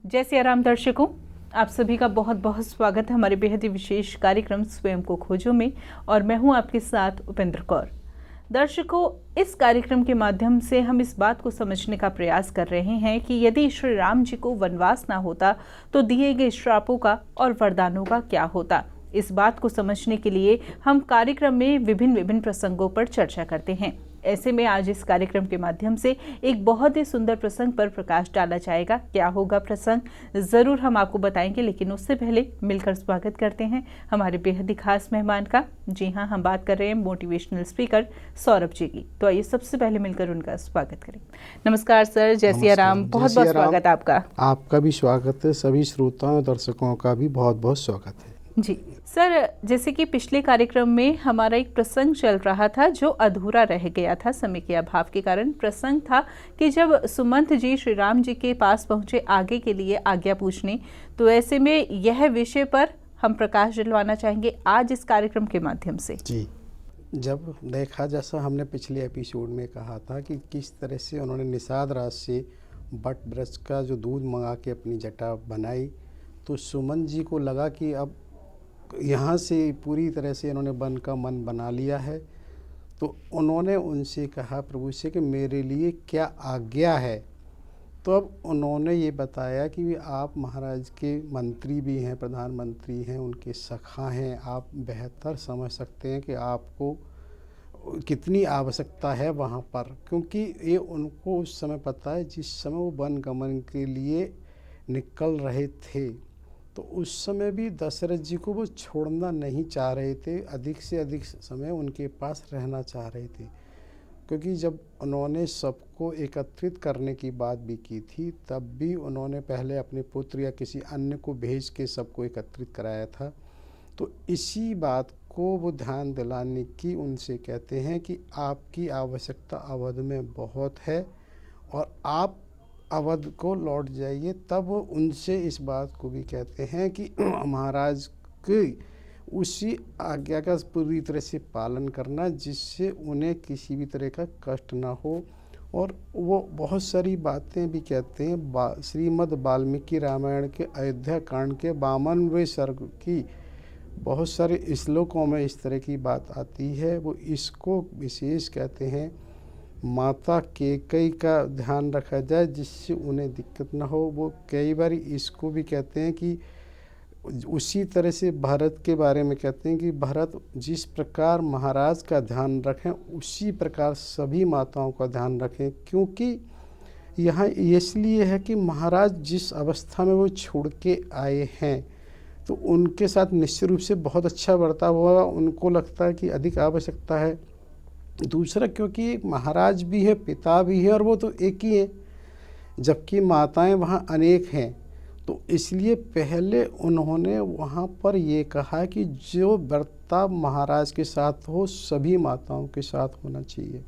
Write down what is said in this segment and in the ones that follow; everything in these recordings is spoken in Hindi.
जय सिया राम दर्शकों, आप सभी का बहुत बहुत स्वागत है हमारे बेहद ही विशेष कार्यक्रम स्वयं को खोजो में। और मैं हूं आपके साथ उपेंद्र कौर। दर्शकों, इस कार्यक्रम के माध्यम से हम इस बात को समझने का प्रयास कर रहे हैं कि यदि श्री राम जी को वनवास ना होता तो दिए गए श्रापों का और वरदानों का क्या होता। इस बात को समझने के लिए हम कार्यक्रम में विभिन्न प्रसंगों पर चर्चा करते हैं। ऐसे में आज इस कार्यक्रम के माध्यम से एक बहुत ही सुंदर प्रसंग पर प्रकाश डाला जाएगा। क्या होगा प्रसंग, जरूर हम आपको बताएंगे, लेकिन उससे पहले मिलकर स्वागत करते हैं हमारे बेहद ही खास मेहमान का। जी हाँ, हम बात कर रहे हैं मोटिवेशनल स्पीकर सौरभ जी की। तो आइए सबसे पहले मिलकर उनका स्वागत करें। नमस्कार सर, जय सिया राम। बहुत बहुत स्वागत आपका। आपका भी स्वागत है, सभी श्रोताओं और दर्शकों का भी बहुत बहुत स्वागत है जी सर। जैसे कि पिछले कार्यक्रम में हमारा एक प्रसंग चल रहा था जो अधूरा रह गया था समय के अभाव के कारण। प्रसंग था कि जब सुमंत जी श्री राम जी के पास पहुंचे आगे के लिए आज्ञा पूछने, तो ऐसे में यह विषय पर हम प्रकाश डलवाना चाहेंगे आज इस कार्यक्रम के माध्यम से। जी, जब देखा जैसा हमने पिछले एपिसोड में कहा था कि किस तरह से उन्होंने निषाद राज से बट वृक्ष का जो दूध मंगा के अपनी जटा बनाई, तो सुमंत जी को लगा कि अब यहाँ से पूरी तरह से इन्होंने वन का मन बना लिया है। तो उन्होंने उनसे कहा प्रभु से कि मेरे लिए क्या आज्ञा है। तो अब उन्होंने ये बताया कि आप महाराज के मंत्री भी हैं, प्रधानमंत्री हैं, उनके सखा हैं, आप बेहतर समझ सकते हैं कि आपको कितनी आवश्यकता है वहाँ पर, क्योंकि ये उनको उस समय पता है जिस समय वो वन गमन के लिए निकल रहे थे। तो उस समय भी दशरथ जी को वो छोड़ना नहीं चाह रहे थे, अधिक से अधिक समय उनके पास रहना चाह रहे थे। क्योंकि जब उन्होंने सबको एकत्रित करने की बात भी की थी, तब भी उन्होंने पहले अपने पुत्र या किसी अन्य को भेज के सबको एकत्रित कराया था। तो इसी बात को वो ध्यान दिलाने की उनसे कहते हैं कि आपकी आवश्यकता अवध में बहुत है और आप अवध को लौट जाइए। तब वो उनसे इस बात को भी कहते हैं कि महाराज की उसी आज्ञा का पूरी तरह से पालन करना जिससे उन्हें किसी भी तरह का कष्ट ना हो। और वो बहुत सारी बातें भी कहते हैं। श्रीमद् वाल्मीकि रामायण के अयोध्या कांड के 52वें सर्ग की बहुत सारे श्लोकों में इस तरह की बात आती है। वो इसको विशेष कहते हैं माता कैकेयी का ध्यान रखा जाए जिससे उन्हें दिक्कत ना हो। वो कई बार इसको भी कहते हैं कि उसी तरह से भरत के बारे में कहते हैं कि भरत जिस प्रकार महाराज का ध्यान रखें उसी प्रकार सभी माताओं का ध्यान रखें, क्योंकि यहाँ इसलिए है कि महाराज जिस अवस्था में वो छोड़ के आए हैं तो उनके साथ निश्चित रूप से बहुत अच्छा बर्ताव हुआ। उनको लगता है कि अधिक आवश्यकता है। दूसरा, क्योंकि एक महाराज भी है, पिता भी है, और वो तो एक ही है, जबकि माताएं वहाँ अनेक हैं। तो इसलिए पहले उन्होंने वहाँ पर ये कहा कि जो बर्ताव महाराज के साथ हो सभी माताओं के साथ होना चाहिए।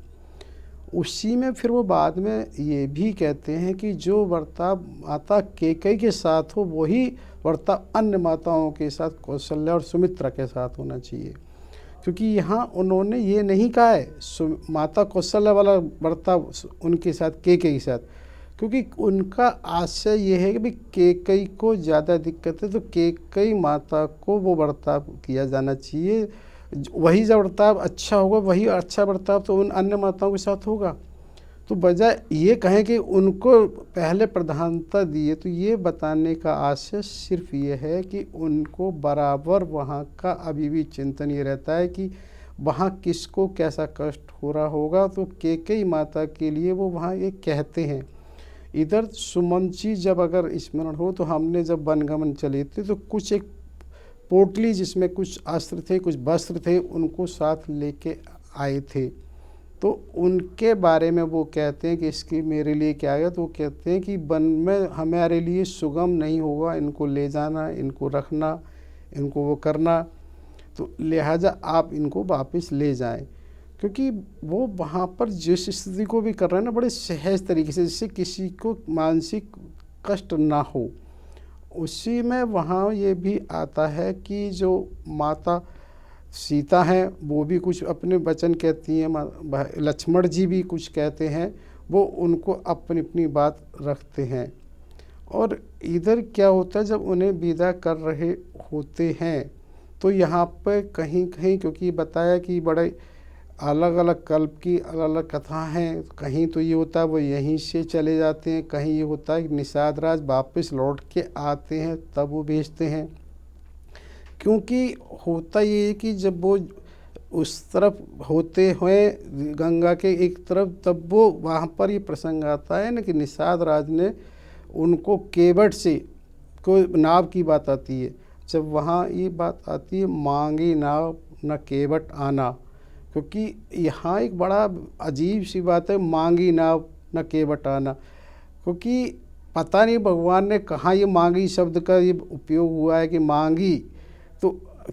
उसी में फिर वो बाद में ये भी कहते हैं कि जो बर्ताव माता कैकेयी के साथ हो वही बर्ताव अन्य माताओं के साथ, कौशल्या और सुमित्रा के साथ होना चाहिए। क्योंकि यहाँ उन्होंने ये नहीं कहा है माता कौशल्या वाला बर्ताव उनके साथ कैकेयी के साथ, क्योंकि उनका आशय ये है कि भाई कैकेयी को ज़्यादा दिक्कत है तो कैकेयी माता को वो बर्ताव किया जाना चाहिए। वही जब बर्ताव अच्छा होगा वही अच्छा बर्ताव तो उन अन्य माताओं के साथ होगा। तो बजाय ये कहें कि उनको पहले प्रधानता दिए, तो ये बताने का आशय सिर्फ ये है कि उनको बराबर वहाँ का अभी भी चिंतन ये रहता है कि वहाँ किसको कैसा कष्ट हो रहा होगा। तो कैकेयी माता के लिए वो वहाँ ये कहते हैं। इधर सुमंत जी जब अगर स्मरण हो तो हमने जब वनगमन चले थे तो कुछ एक पोटली जिसमें कुछ अस्त्र थे, कुछ वस्त्र थे, उनको साथ लेके आए थे। तो उनके बारे में वो कहते हैं कि इसकी मेरे लिए क्या है। तो वो कहते हैं कि वन में हमारे लिए सुगम नहीं होगा इनको ले जाना, इनको रखना, इनको वो करना, तो लिहाजा आप इनको वापस ले जाएं। क्योंकि वो वहाँ पर जिस स्थिति को भी कर रहे हैं ना, बड़े सहज तरीके से, जिससे किसी को मानसिक कष्ट ना हो। उसी में वहाँ ये भी आता है कि जो माता सीता हैं वो भी कुछ अपने वचन कहती हैं, लक्ष्मण जी भी कुछ कहते हैं, वो उनको अपनी अपनी बात रखते हैं। और इधर क्या होता है, जब उन्हें विदा कर रहे होते हैं तो यहाँ पे कहीं कहीं, क्योंकि बताया कि बड़े अलग अलग कल्प की अलग अलग कथा हैं, कहीं तो ये होता है वो यहीं से चले जाते हैं, कहीं ये होता है कि निषाद राज वापस लौट के आते हैं तब वो भेजते हैं। क्योंकि होता ये है कि जब वो उस तरफ होते हुए गंगा के एक तरफ, तब वो वहाँ पर ये प्रसंग आता है ना कि निषाद राज ने उनको केवट से कोई नाव की बात आती है। जब वहाँ ये बात आती है, मांगी नाव न केवट आना, क्योंकि यहाँ एक बड़ा अजीब सी बात है, मांगी नाव न केवट आना, क्योंकि पता नहीं भगवान ने कहाँ ये मांगी शब्द का ये उपयोग हुआ है कि मांगी, तो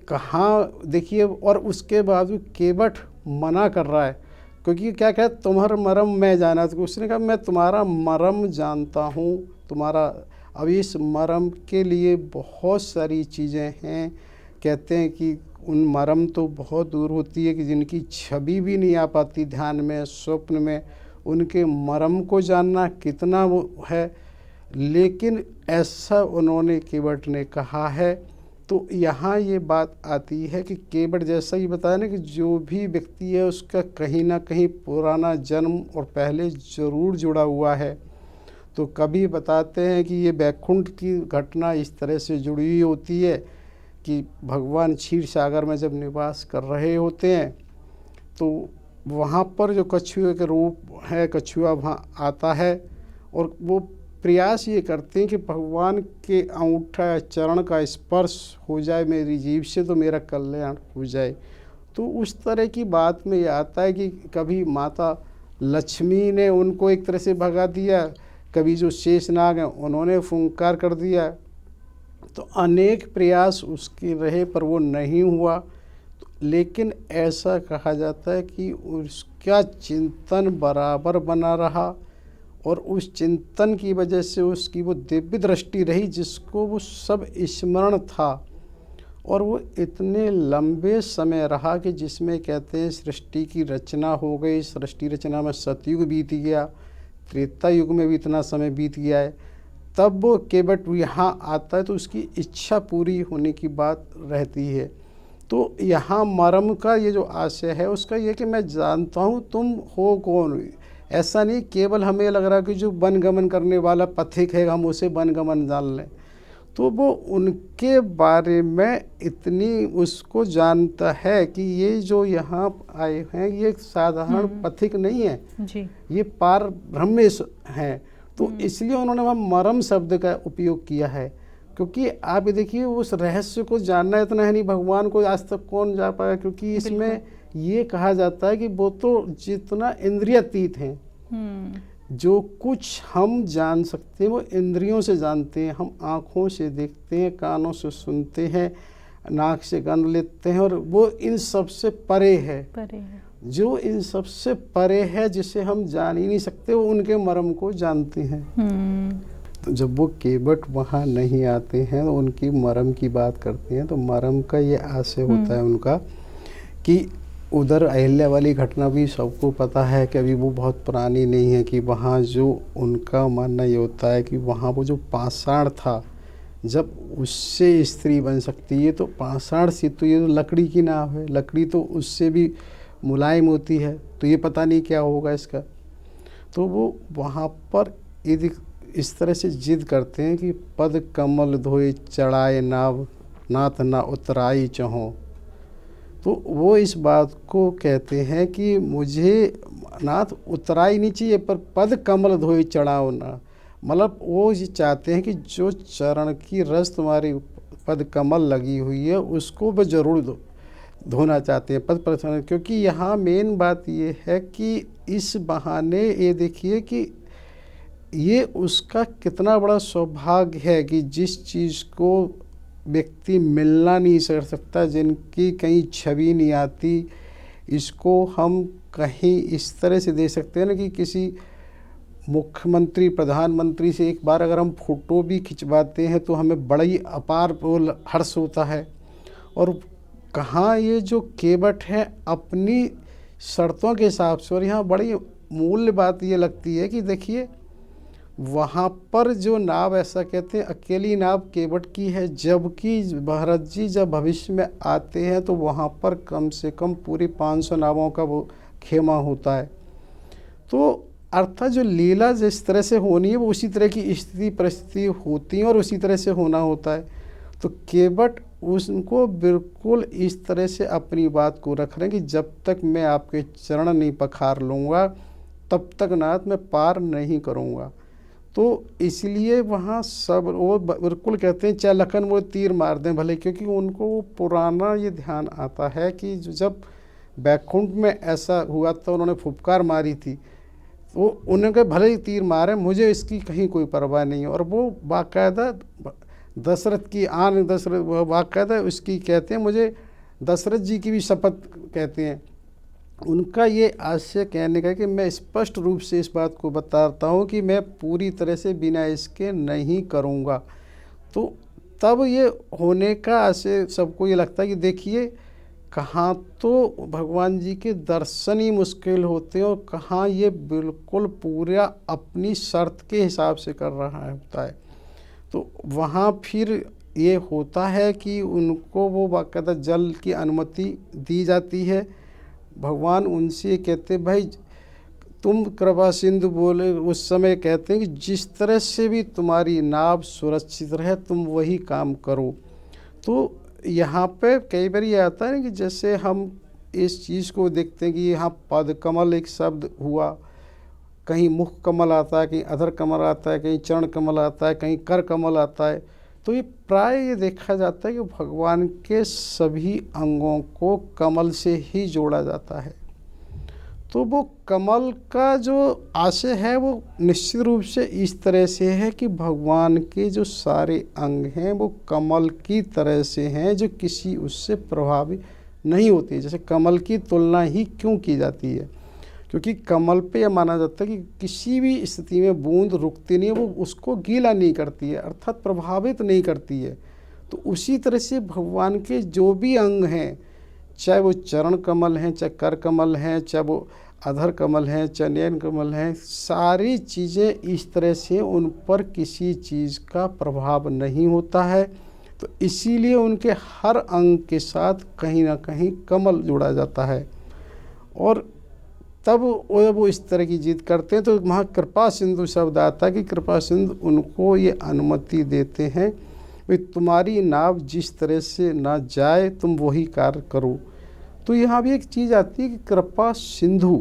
कहाँ देखिए। और उसके बावजूद केवट मना कर रहा है, क्योंकि क्या कहा, तुम्हारा मरम मैं जाना, तो उसने कहा मैं तुम्हारा मरम जानता हूँ, तुम्हारा। अब इस मरम के लिए बहुत सारी चीज़ें हैं, कहते हैं कि उन मरम तो बहुत दूर होती है कि जिनकी छवि भी नहीं आ पाती ध्यान में, स्वप्न में, उनके मरम को जानना कितना वो है। लेकिन ऐसा उन्होंने केवट ने कहा है। तो यहाँ ये बात आती है कि केवट जैसा ही बताया ना कि जो भी व्यक्ति है उसका कहीं ना कहीं पुराना जन्म और पहले ज़रूर जुड़ा हुआ है। तो कभी बताते हैं कि ये बैकुंठ की घटना इस तरह से जुड़ी हुई होती है कि भगवान क्षीर सागर में जब निवास कर रहे होते हैं तो वहाँ पर जो कछुए के रूप है, कछुआ वहाँ आता है और वो प्रयास ये करते हैं कि भगवान के अंगूठा या चरण का स्पर्श हो जाए मेरी जीभ से तो मेरा कल्याण हो जाए। तो उस तरह की बात में ये आता है कि कभी माता लक्ष्मी ने उनको एक तरह से भगा दिया, कभी जो शेषनाग हैं उन्होंने फुंकार कर दिया। तो अनेक प्रयास उसके रहे पर वो नहीं हुआ। लेकिन ऐसा कहा जाता है कि उसका चिंतन बराबर बना रहा और उस चिंतन की वजह से उसकी वो दिव्य दृष्टि रही जिसको वो सब स्मरण था। और वो इतने लंबे समय रहा कि जिसमें कहते हैं सृष्टि की रचना हो गई। सृष्टि रचना में सतयुग बीत गया, त्रेता युग में भी इतना समय बीत गया है, तब वो केवट यहाँ आता है तो उसकी इच्छा पूरी होने की बात रहती है। तो यहाँ मरम का ये जो आशय है उसका ये कि मैं जानता हूँ तुम हो कौन। ऐसा नहीं केवल हमें लग रहा कि जो वनगमन करने वाला पथिक है हम उसे वनगमन जान लें, तो वो उनके बारे में इतनी उसको जानता है कि ये जो यहाँ आए हैं ये साधारण पथिक नहीं है जी। ये पार ब्रह्मेश हैं। तो इसलिए उन्होंने वहाँ मरम शब्द का उपयोग किया है, क्योंकि आप देखिए उस रहस्य को जानना इतना है नहीं, भगवान को आज तक कौन जा पाया, क्योंकि इसमें ये कहा जाता है कि वो तो जितना इंद्रियातीत हैं, जो कुछ हम जान सकते हैं वो इंद्रियों से जानते हैं। हम आँखों से देखते हैं, कानों से सुनते हैं, नाक से गंध लेते हैं, और वो इन सब से परे है। जो इन सब से परे है जिसे हम जान ही नहीं सकते, वो उनके मर्म को जानते हैं। तो जब वो केवट वहाँ नहीं आते हैं तो उनकी मरम की बात करते हैं, तो मरम का ये आशय होता है उनका कि उधर अहिल्या वाली घटना भी सबको पता है कि अभी वो बहुत पुरानी नहीं है, कि वहाँ जो उनका मानना ये होता है कि वहाँ वो जो पाषाण था जब उससे स्त्री बन सकती है, तो पाषाण से तो ये तो लकड़ी की नाव है, लकड़ी तो उससे भी मुलायम होती है, तो ये पता नहीं क्या होगा इसका। तो वो वहाँ पर यदि इस तरह से जिद करते हैं कि पद कमल धोए चढ़ाए नाव नाथ ना उतराई चहो, तो वो इस बात को कहते हैं कि मुझे नाथ उतराई नहीं चाहिए पर पद कमल धोए चढ़ाओ ना। मतलब वो ये चाहते हैं कि जो चरण की रस तुम्हारी पद कमल लगी हुई है उसको वो जरूर धोना चाहते हैं पद पर। क्योंकि यहाँ मेन बात ये है कि इस बहाने ये देखिए कि ये उसका कितना बड़ा सौभाग्य है कि जिस चीज़ को व्यक्ति मिलना नहीं कर सकता, जिनकी कहीं छवि नहीं आती, इसको हम कहीं इस तरह से दे सकते हैं ना कि किसी मुख्यमंत्री प्रधानमंत्री से एक बार अगर हम फोटो भी खिंचवाते हैं तो हमें बड़ा ही अपार हर्ष होता है। और कहाँ ये जो केवट है अपनी शर्तों के हिसाब से, और यहाँ बड़ी मूल्य बात ये लगती है कि देखिए वहाँ पर जो नाव, ऐसा कहते हैं अकेली नाव केवट की है, जबकि भरत जी जब भविष्य में आते हैं तो वहाँ पर कम से कम पूरी 500 नावों का वो खेमा होता है। तो अर्थात जो लीला जिस तरह से होनी है वो उसी तरह की स्थिति परिस्थिति होती है और उसी तरह से होना होता है। तो केवट उनको बिल्कुल इस तरह से अपनी बात को रख रहे हैं कि जब तक मैं आपके चरण नहीं पखार लूँगा तब तक नाथ मैं पार नहीं करूँगा। तो इसलिए वहाँ सब वो बिल्कुल कहते हैं चाहे लखन वो तीर मार दें भले, क्योंकि उनको वो पुराना ये ध्यान आता है कि जब बैकुंठ में ऐसा हुआ तो उन्होंने फुफकार मारी थी, वो उनके भले ही तीर मारे, मुझे इसकी कहीं कोई परवाह नहीं है। और वो बाकायदा दशरथ की आन दशरथ बाकायदा उसकी कहते हैं, मुझे दशरथ जी की भी शपथ कहते हैं। उनका ये आशय कहने का कि मैं स्पष्ट रूप से इस बात को बताता हूँ कि मैं पूरी तरह से बिना इसके नहीं करूँगा। तो तब ये होने का आशय सबको ये लगता है कि देखिए कहाँ तो भगवान जी के दर्शन ही मुश्किल होते हैं और कहाँ ये बिल्कुल पूरा अपनी शर्त के हिसाब से कर रहा होता है। तो वहाँ फिर ये होता है कि उनको वो बाकायदा जल की अनुमति दी जाती है। भगवान उनसे कहते भाई तुम कृपा सिंधु बोले, उस समय कहते हैं कि जिस तरह से भी तुम्हारी नाव सुरक्षित रहे तुम वही काम करो। तो यहाँ पे कई बार ये आता है कि जैसे हम इस चीज़ को देखते हैं कि यहाँ पद कमल एक शब्द हुआ, कहीं मुख कमल आता है, कहीं अधर कमल आता है, कहीं चरण कमल आता है, कहीं कर कमल आता है। तो ये प्राय ये देखा जाता है कि भगवान के सभी अंगों को कमल से ही जोड़ा जाता है। तो वो कमल का जो आशय है वो निश्चित रूप से इस तरह से है कि भगवान के जो सारे अंग हैं वो कमल की तरह से हैं, जो किसी उससे प्रभावित नहीं होती। जैसे कमल की तुलना ही क्यों की जाती है, क्योंकि कमल पे यह माना जाता है कि किसी भी स्थिति में बूंद रुकती नहीं है, वो उसको गीला नहीं करती है, अर्थात प्रभावित नहीं करती है। तो उसी तरह से भगवान के जो भी अंग हैं, चाहे वो चरण कमल हैं, चाहे कर कमल हैं, चाहे वो अधर कमल हैं, चाहे नयन कमल हैं, सारी चीज़ें इस तरह से उन पर किसी चीज़ का प्रभाव नहीं होता है। तो इसीलिए उनके हर अंग के साथ कहीं ना कहीं कमल जोड़ा जाता है। और तब वो इस तरह की जिद करते हैं तो वहाँ कृपा सिंधु शब्द आता है कि कृपा सिंधु उनको ये अनुमति देते हैं भाई तुम्हारी नाव जिस तरह से ना जाए तुम वही कार्य करो। तो यहाँ भी एक चीज़ आती है कि कृपा सिंधु,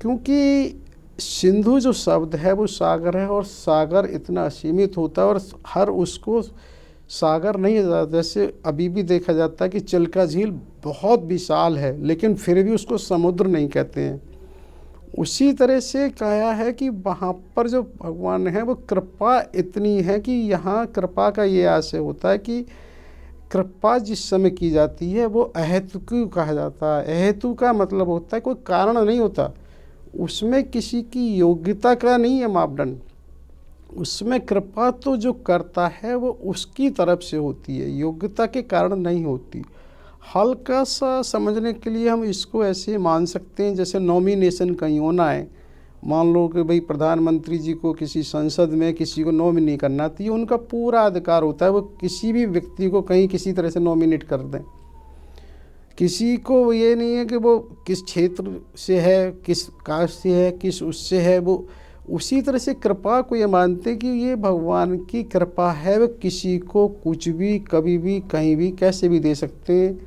क्योंकि सिंधु जो शब्द है वो सागर है और सागर इतना असीमित होता है और हर उसको सागर नहीं जाता। जैसे अभी भी देखा जाता है कि चिल्का झील बहुत विशाल है लेकिन फिर भी उसको समुद्र नहीं कहते हैं। उसी तरह से कहा है कि वहाँ पर जो भगवान है वो कृपा इतनी है कि यहाँ कृपा का ये आशय होता है कि कृपा जिस समय की जाती है वो अहेतुकी कहा जाता है। अहेतु का मतलब होता है कोई कारण नहीं होता, उसमें किसी की योग्यता का नहीं है मापदंड, उसमें कृपा तो जो करता है वो उसकी तरफ से होती है, योग्यता के कारण नहीं होती। हल्का सा समझने के लिए हम इसको ऐसे मान सकते हैं जैसे नॉमिनेशन कहीं होना है। मान लो कि भाई प्रधानमंत्री जी को किसी संसद में किसी को नॉमिनेट करना तो ये उनका पूरा अधिकार होता है, वो किसी भी व्यक्ति को कहीं किसी तरह से नॉमिनेट कर दें। किसी को ये नहीं है कि वो किस क्षेत्र से है, किस कास्ट से है, किस उससे है। वो उसी तरह से कृपा को ये मानते कि ये भगवान की कृपा है, वो किसी को कुछ भी कभी भी कहीं भी कैसे भी दे सकते हैं।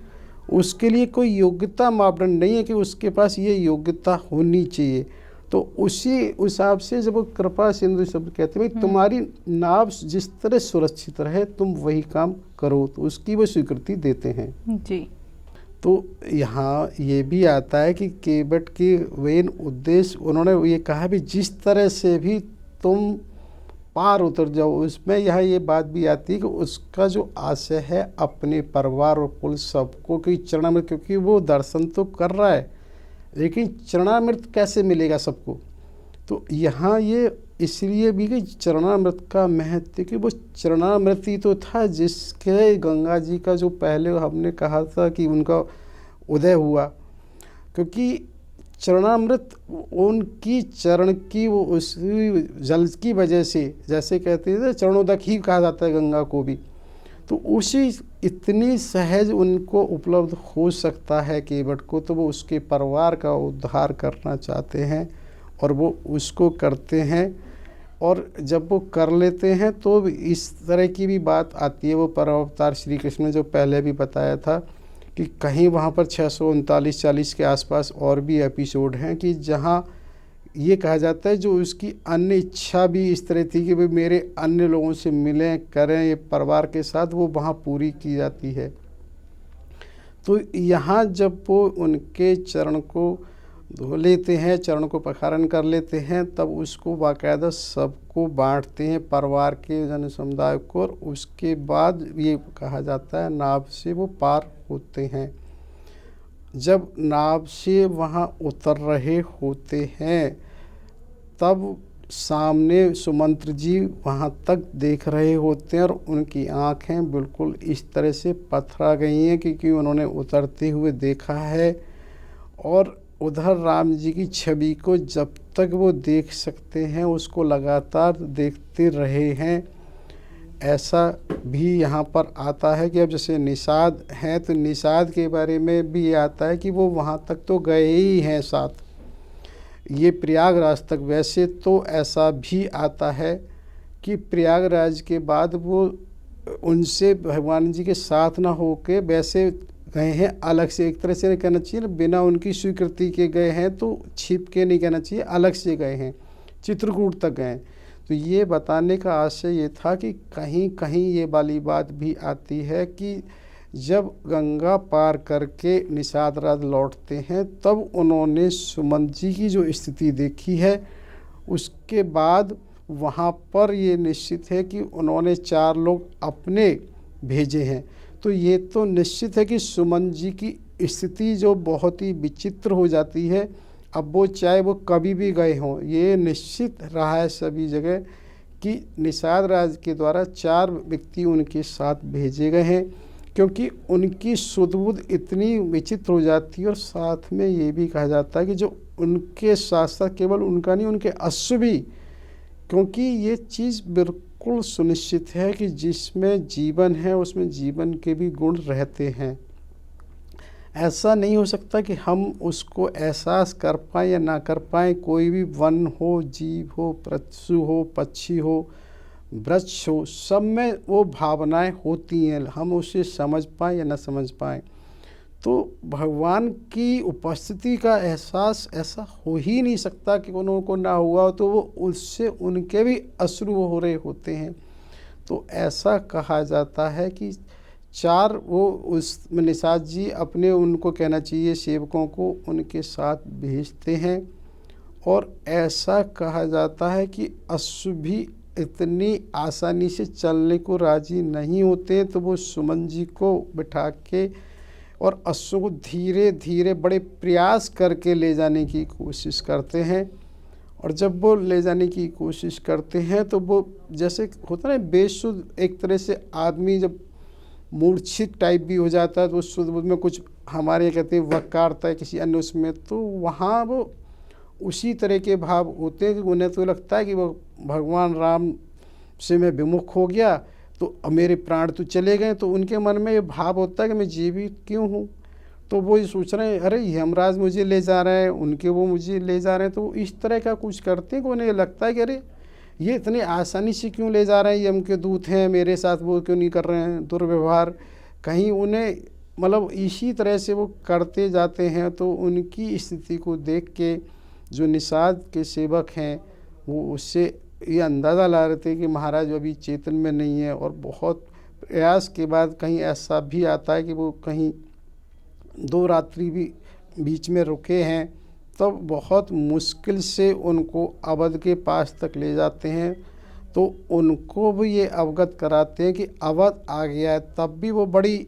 उसके लिए कोई योग्यता मापदंड नहीं है कि उसके पास ये योग्यता होनी चाहिए। तो उसी हिसाब से जब वो कृपा सिंधु शब्द कहते हैं भाई तुम्हारी नाव जिस तरह सुरक्षित रहे तुम वही काम करो, तो उसकी वो स्वीकृति देते हैं जी। तो यहाँ ये भी आता है कि केवट के मेन उद्देश्य उन्होंने ये कहा भी जिस तरह से भी तुम पार उतर जाओ। उसमें यहाँ ये बात भी आती है कि उसका जो आशय है अपने परिवार और कुल सबको कि चरणामृत, क्योंकि वो दर्शन तो कर रहा है लेकिन चरणामृत कैसे मिलेगा सबको। तो यहाँ ये इसलिए भी कि चरणामृत का महत्व, कि वो चरणामृत ही तो था जिसके गंगा जी का जो पहले हमने कहा था कि उनका उदय हुआ, क्योंकि चरणामृत उनकी चरण की वो उस जल की वजह से, जैसे कहते थे चरणोदक ही कहा जाता है गंगा को भी, तो उसी इतनी सहज उनको उपलब्ध हो सकता है केवट को, तो वो उसके परिवार का उद्धार करना चाहते हैं और वो उसको करते हैं। और जब वो कर लेते हैं तो इस तरह की भी बात आती है, वो परम अवतार श्री कृष्ण ने जो पहले भी बताया था कि कहीं वहाँ पर 639-40 के आसपास और भी एपिसोड हैं कि जहाँ ये कहा जाता है जो उसकी अन्य इच्छा भी इस तरह थी कि भाई मेरे अन्य लोगों से मिलें करें ये परिवार के साथ, वो वहाँ पूरी की जाती है। तो यहाँ जब वो उनके चरण को धो लेते हैं, चरण को पखारन कर लेते हैं, तब उसको बाकायदा सबको बांटते हैं परिवार के जन समुदाय को, और उसके बाद ये कहा जाता है नाव से वो पार होते हैं। जब नाव से वहाँ उतर रहे होते हैं तब सामने सुमंत्र जी वहाँ तक देख रहे होते हैं और उनकी आँखें बिल्कुल इस तरह से पथरा गई हैं क्योंकि उन्होंने उतरते हुए देखा है। और उधर राम जी की छवि को जब तक वो देख सकते हैं उसको लगातार देखते रहे हैं। ऐसा भी यहाँ पर आता है कि अब जैसे निषाद हैं तो निषाद के बारे में भी ये आता है कि वो वहाँ तक तो गए ही हैं साथ, ये प्रयागराज तक। वैसे तो ऐसा भी आता है कि प्रयागराज के बाद वो उनसे भगवान जी के साथ ना होके वैसे गए हैं अलग से, एक तरह से नहीं कहना चाहिए, बिना उनकी स्वीकृति के गए हैं, तो छिप के नहीं कहना चाहिए, अलग से गए हैं, चित्रकूट तक गए। तो ये बताने का आशय ये था कि कहीं कहीं ये वाली बात भी आती है कि जब गंगा पार करके निषाद राज लौटते हैं तब उन्होंने सुमंत जी की जो स्थिति देखी है, उसके बाद वहाँ पर ये निश्चित है कि उन्होंने 4 लोग अपने भेजे हैं। तो ये तो निश्चित है कि सुमंत जी की स्थिति जो बहुत ही विचित्र हो जाती है, अब वो चाहे वो कभी भी गए हों, ये निश्चित रहा है सभी जगह कि निषाद राज के द्वारा 4 व्यक्ति उनके साथ भेजे गए हैं, क्योंकि उनकी सुध-बुध इतनी विचित्र हो जाती है। और साथ में ये भी कहा जाता है कि जो उनके साथ साथ केवल उनका नहीं, उनके अश्व भी, क्योंकि ये चीज़ बिल्कुल सुनिश्चित है कि जिसमें जीवन है उसमें जीवन के भी गुण रहते हैं। ऐसा नहीं हो सकता कि हम उसको एहसास कर पाएँ या ना कर पाएँ। कोई भी वन हो, जीव हो, पशु हो, पक्षी हो, वृक्ष हो, सब में वो भावनाएं होती हैं, हम उसे समझ पाएँ या ना समझ पाएँ। तो भगवान की उपस्थिति का एहसास ऐसा हो ही नहीं सकता कि उनको ना हुआ हो, तो वो उससे उनके भी अश्रु हो रहे होते हैं। तो ऐसा कहा जाता है कि 4 वो उस निषाद जी अपने, उनको कहना चाहिए सेवकों को, उनके साथ भेजते हैं। और ऐसा कहा जाता है कि अश्व भी इतनी आसानी से चलने को राजी नहीं होते, तो वो सुमंत जी को बिठा के और अश्व को धीरे धीरे बड़े प्रयास करके ले जाने की कोशिश करते हैं। और जब वो ले जाने की कोशिश करते हैं तो वो जैसे होता है ना बेसुध, एक तरह से आदमी जब मूर्छित टाइप भी हो जाता है तो उस सुध में कुछ हमारे कहते हैं वकारता है किसी अन्य उसमें, तो वहाँ वो उसी तरह के भाव होते हैं कि उन्हें तो लगता है कि वो भगवान राम से मैं विमुख हो गया तो अब मेरे प्राण तो चले गए। तो उनके मन में ये भाव होता है कि मैं जीवित क्यों हूँ। तो वो ये सोच रहे हैं अरे यमराज मुझे ले जा रहे हैं, उनके वो मुझे ले जा रहे हैं। तो इस तरह का कुछ करते हैं कि उन्हें लगता है कि अरे ये इतनी आसानी से क्यों ले जा रहे हैं, यम के दूत हैं, मेरे साथ वो क्यों नहीं कर रहे हैं दुर्व्यवहार। कहीं उन्हें मतलब इसी तरह से वो करते जाते हैं। तो उनकी स्थिति को देख के जो निषाद के सेवक हैं वो उससे ये अंदाज़ा ला रहे थे कि महाराज अभी चेतन में नहीं है। और बहुत प्रयास के बाद कहीं ऐसा भी आता है कि वो कहीं 2 रात्रि भी बीच में रुके हैं, तब बहुत मुश्किल से उनको अवध के पास तक ले जाते हैं। तो उनको भी ये अवगत कराते हैं कि अवध आ गया है। तब भी वो बड़ी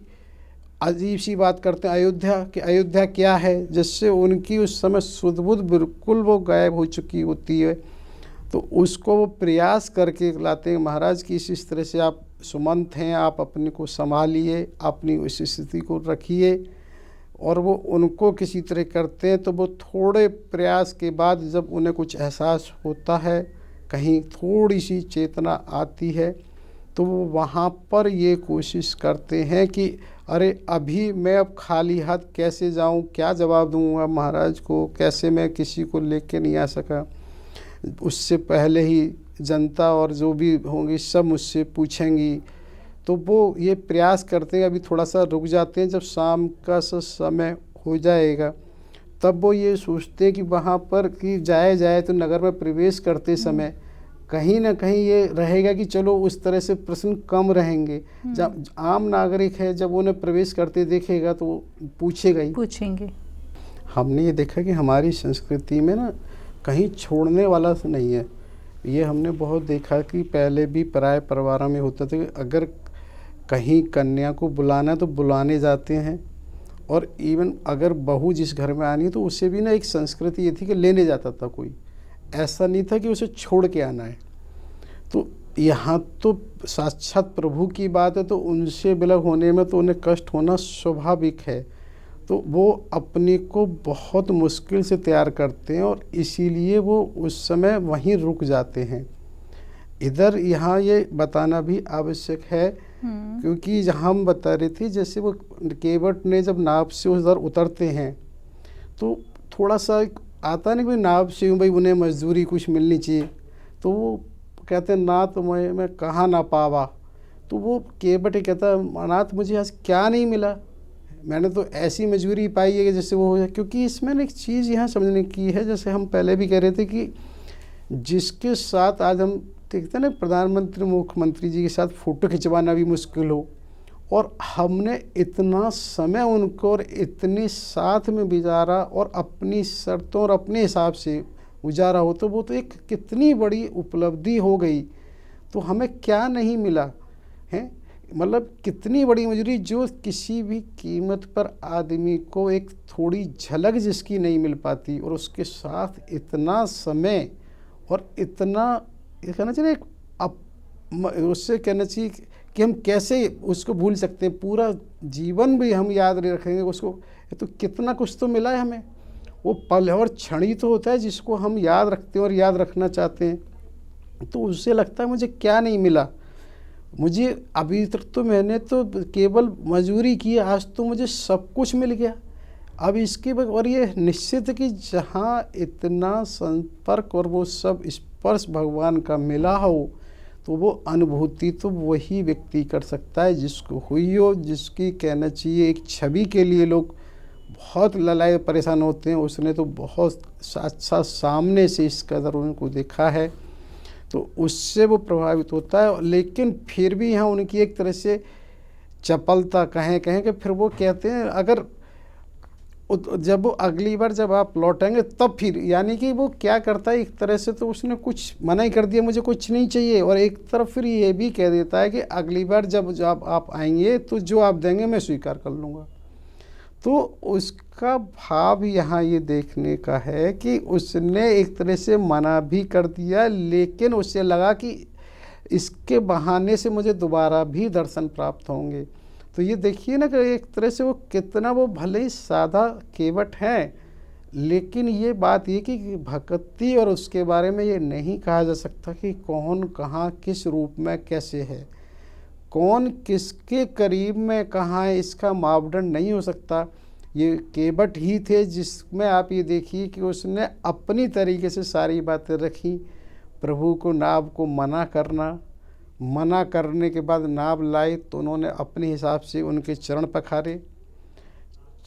अजीब सी बात करते हैं अयोध्या कि अयोध्या क्या है, जिससे उनकी उस समय सुध-बुध बिल्कुल वो गायब हो चुकी होती है। तो उसको वो प्रयास करके लाते हैं महाराज कि इस तरह से आप सुमंत हैं, आप अपने को संभालिए, अपनी उस स्थिति को रखिए। और वो उनको किसी तरह करते हैं तो वो थोड़े प्रयास के बाद जब उन्हें कुछ एहसास होता है, कहीं थोड़ी सी चेतना आती है, तो वो वहाँ पर ये कोशिश करते हैं कि अरे अभी मैं अब खाली हाथ कैसे जाऊँ, क्या जवाब दूँगा महाराज को, कैसे मैं किसी को लेके नहीं आ सका। उससे पहले ही जनता और जो भी होंगी सब मुझसे पूछेंगी। तो वो ये प्रयास करते हैं, अभी थोड़ा सा रुक जाते हैं, जब शाम का समय हो जाएगा तब वो ये सोचते हैं कि वहाँ पर कि जाए तो नगर में प्रवेश करते समय कहीं ना कहीं ये रहेगा कि चलो उस तरह से प्रश्न कम रहेंगे। जब आम नागरिक है जब उन्हें प्रवेश करते देखेगा तो पूछेंगे। हमने ये देखा कि हमारी संस्कृति में ना कहीं छोड़ने वाला नहीं है। ये हमने बहुत देखा कि पहले भी पराय परिवारों में होता था कि अगर कहीं कन्या को बुलाना तो बुलाने जाते हैं, और इवन अगर बहू जिस घर में आनी है तो उससे भी ना एक संस्कृति ये थी कि लेने जाता था कोई, ऐसा नहीं था कि उसे छोड़ के आना है। तो यहाँ तो साक्षात प्रभु की बात है, तो उनसे विलग होने में तो उन्हें कष्ट होना स्वाभाविक है। तो वो अपने को बहुत मुश्किल से तैयार करते हैं और इसीलिए वो उस समय वहीं रुक जाते हैं। इधर यहाँ ये बताना भी आवश्यक है क्योंकि जहाँ हम बता रहे थे जैसे वो केवट ने जब नाव से उधर उतरते हैं तो थोड़ा सा आता नहीं, कोई नाव से भाई उन्हें मजदूरी कुछ मिलनी चाहिए, तो वो कहते हैं नाथ मैं कहाँ ना पावा। तो वो केवट ही कहता है नाथ मुझे आज क्या नहीं मिला, मैंने तो ऐसी मजबूरी पाई है कि जैसे वो हो जाए। क्योंकि इसमें एक चीज़ यहाँ समझने की है, जैसे हम पहले भी कह रहे थे कि जिसके साथ आज हम देखते हैं ना प्रधानमंत्री मुख्यमंत्री जी के साथ फ़ोटो खिंचवाना भी मुश्किल हो, और हमने इतना समय उनको और इतने साथ में गुजारा और अपनी शर्तों और अपने हिसाब से गुजारा हो, तो वो तो एक कितनी बड़ी उपलब्धि हो गई। तो हमें क्या नहीं मिला है, मतलब कितनी बड़ी मजबूरी जो किसी भी कीमत पर आदमी को एक थोड़ी झलक जिसकी नहीं मिल पाती, और उसके साथ इतना समय और इतना ये कहना चाहिए उससे कहना चाहिए कि हम कैसे उसको भूल सकते हैं, पूरा जीवन भी हम याद नहीं रखेंगे उसको। तो कितना कुछ तो मिला है हमें, वो पल और क्षण ही तो होता है जिसको हम याद रखते हैं और याद रखना चाहते हैं। तो उससे लगता है मुझे क्या नहीं मिला, मुझे अभी तक तो मैंने तो केवल मजदूरी की, आज तो मुझे सब कुछ मिल गया। अब इसके बाद और ये निश्चित है कि जहाँ इतना संपर्क और वो सब स्पर्श भगवान का मिला हो, तो वो अनुभूति तो वही व्यक्ति कर सकता है जिसको हुई हो, जिसकी कहना चाहिए एक छवि के लिए लोग बहुत ललाए परेशान होते हैं। उसने तो बहुत अच्छा सामने से इस कदर उनको देखा है, तो उससे वो प्रभावित होता है। लेकिन फिर भी यहाँ उनकी एक तरह से चपलता कहें कि फिर वो कहते हैं अगर जब वो अगली बार जब आप लौटेंगे तब फिर, यानी कि वो क्या करता है एक तरह से तो उसने कुछ मना ही कर दिया मुझे कुछ नहीं चाहिए, और एक तरफ फिर ये भी कह देता है कि अगली बार जब आप आएंगे तो जो आप देंगे मैं स्वीकार कर लूँगा। तो उसका भाव यहाँ ये देखने का है कि उसने एक तरह से मना भी कर दिया, लेकिन उसे लगा कि इसके बहाने से मुझे दोबारा भी दर्शन प्राप्त होंगे। तो ये देखिए ना कि एक तरह से वो कितना, वो भले ही सादा केवट हैं, लेकिन ये बात ये कि भक्ति और उसके बारे में ये नहीं कहा जा सकता कि कौन कहाँ किस रूप में कैसे है, कौन किसके करीब में कहाँ है, इसका मापदंड नहीं हो सकता। ये केवट ही थे जिसमें आप ये देखिए कि उसने अपनी तरीके से सारी बातें रखी। प्रभु को नाव को मना करने के बाद नाव लाई तो उन्होंने अपने हिसाब से उनके चरण पखारे।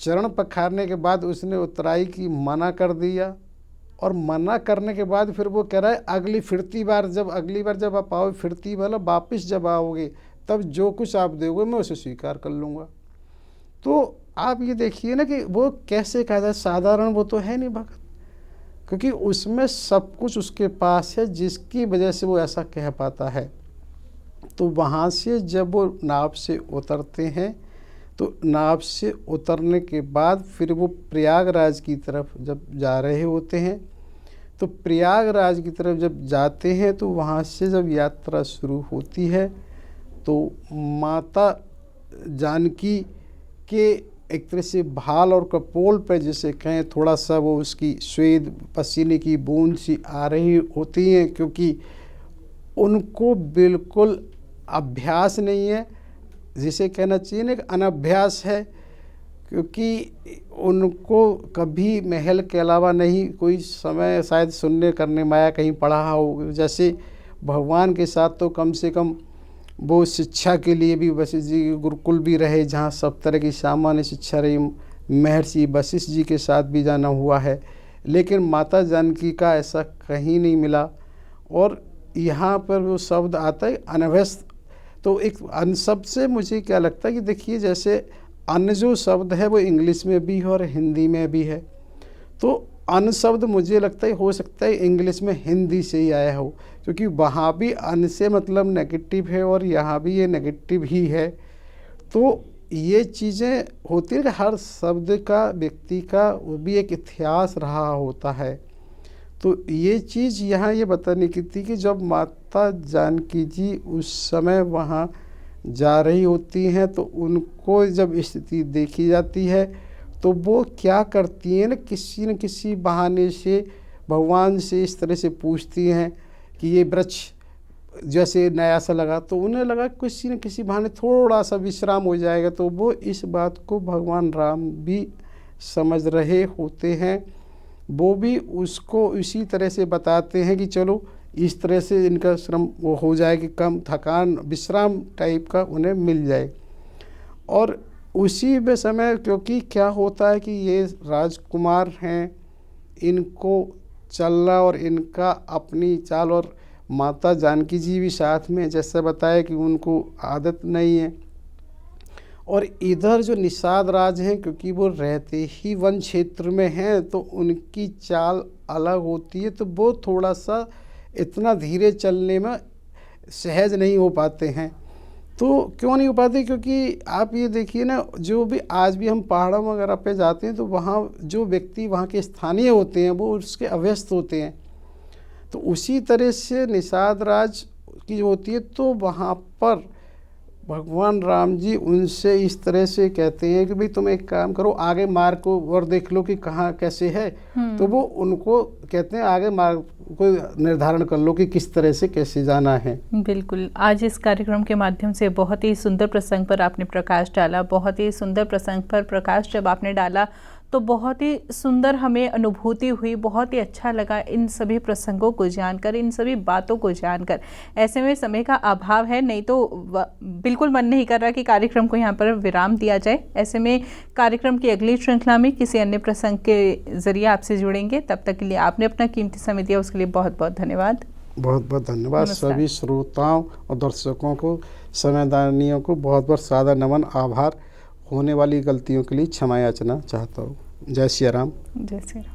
चरण पखारने के बाद उसने उतराई की मना कर दिया, और मना करने के बाद फिर वो कह रहा है अगली बार जब आप आओ, फिरती मतलब वापस जब आओगे तब जो कुछ आप दोगे मैं उसे स्वीकार कर लूँगा। तो आप ये देखिए ना कि वो कैसे कहा जाए, साधारण वो तो है नहीं भगत, क्योंकि उसमें सब कुछ उसके पास है जिसकी वजह से वो ऐसा कह पाता है। तो वहाँ से जब वो नाव से उतरते हैं, तो नाव से उतरने के बाद फिर वो प्रयागराज की तरफ जब जा रहे होते हैं, तो प्रयागराज की तरफ जब जाते हैं तो वहाँ से जब यात्रा शुरू होती है तो माता जानकी के एक तरह से भाल और कपोल पर जैसे कहें थोड़ा सा वो उसकी स्वेद पसीने की बूंद सी आ रही होती हैं, क्योंकि उनको बिल्कुल अभ्यास नहीं है, जिसे कहना चाहिए ना एक अनभ्यास है, क्योंकि उनको कभी महल के अलावा नहीं कोई समय शायद सुनने करने माया कहीं पढ़ा हो। जैसे भगवान के साथ तो कम से कम वो शिक्षा के लिए भी वशिष्ठ जी गुरुकुल भी रहे, जहाँ सब तरह की सामान्य शिक्षा रही। महर्षि वशिष्ठ जी के साथ भी जाना हुआ है, लेकिन माता जानकी का ऐसा कहीं नहीं मिला। और यहाँ पर वो शब्द आता है अनभ्यस्त। तो एक अन शब्द से मुझे क्या लगता है कि देखिए जैसे अन्न जो शब्द है वो इंग्लिश में भी है और हिंदी में भी है। तो अन्न शब्द मुझे लगता है हो सकता है इंग्लिश में हिंदी से ही आया हो, क्योंकि वहाँ भी अन्न से मतलब नेगेटिव है और यहाँ भी ये नेगेटिव ही है। तो ये चीज़ें होती है कि हर शब्द का व्यक्ति का वो भी एक इतिहास रहा होता है। तो ये चीज़ यहाँ ये बताने की थी कि जब माता जानकी जी उस समय वहाँ जा रही होती हैं तो उनको जब स्थिति देखी जाती है तो वो क्या करती हैं न किसी बहाने से भगवान से इस तरह से पूछती हैं कि ये वृक्ष जैसे नया सा लगा, तो उन्हें लगा किसी न किसी बहाने थोड़ा सा विश्राम हो जाएगा। तो वो इस बात को भगवान राम भी समझ रहे होते हैं, वो भी उसको इसी तरह से बताते हैं कि चलो इस तरह से इनका श्रम वो हो जाए कि कम थकान विश्राम टाइप का उन्हें मिल जाए। और उसी में समय क्योंकि क्या होता है कि ये राजकुमार हैं, इनको चलना और इनका अपनी चाल, और माता जानकी जी भी साथ में जैसे बताया कि उनको आदत नहीं है। और इधर जो निषाद राज हैं क्योंकि वो रहते ही वन क्षेत्र में हैं तो उनकी चाल अलग होती है, तो वो थोड़ा सा इतना धीरे चलने में सहज नहीं हो पाते हैं। तो क्यों नहीं हो पाते, क्योंकि आप ये देखिए ना, जो भी आज भी हम पहाड़ों वगैरह पे जाते हैं तो वहाँ जो व्यक्ति वहाँ के स्थानीय होते हैं वो उसके अभ्यस्त होते हैं। तो उसी तरह से निषाद राज की जो होती है तो वहाँ पर भगवान राम जी उनसे इस तरह से कहते हैं कि भाई तुम एक काम करो, आगे मार्ग को और देख लो कि कहाँ कैसे है। तो वो उनको कहते हैं आगे मार्ग को निर्धारण कर लो कि किस तरह से कैसे जाना है। बिल्कुल, आज इस कार्यक्रम के माध्यम से बहुत ही सुंदर प्रसंग पर आपने प्रकाश डाला। बहुत ही सुंदर प्रसंग पर प्रकाश जब आपने डाला तो बहुत ही सुंदर हमें अनुभूति हुई, बहुत ही अच्छा लगा इन सभी प्रसंगों को जानकर, इन सभी बातों को जानकर। ऐसे में समय का अभाव है, नहीं तो बिल्कुल मन नहीं कर रहा कि कार्यक्रम को यहाँ पर विराम दिया जाए। ऐसे में कार्यक्रम की अगली श्रृंखला में किसी अन्य प्रसंग के जरिए आपसे जुड़ेंगे। तब तक के लिए आपने अपना कीमती समय दिया, उसके लिए बहुत बहुत धन्यवाद। बहुत बहुत धन्यवाद सभी श्रोताओं और दर्शकों को, समयदानियों को बहुत बहुत सादा नमन, आभार। होने वाली गलतियों के लिए क्षमा याचना चाहता हूँ। जय श्री राम। जय श्री राम।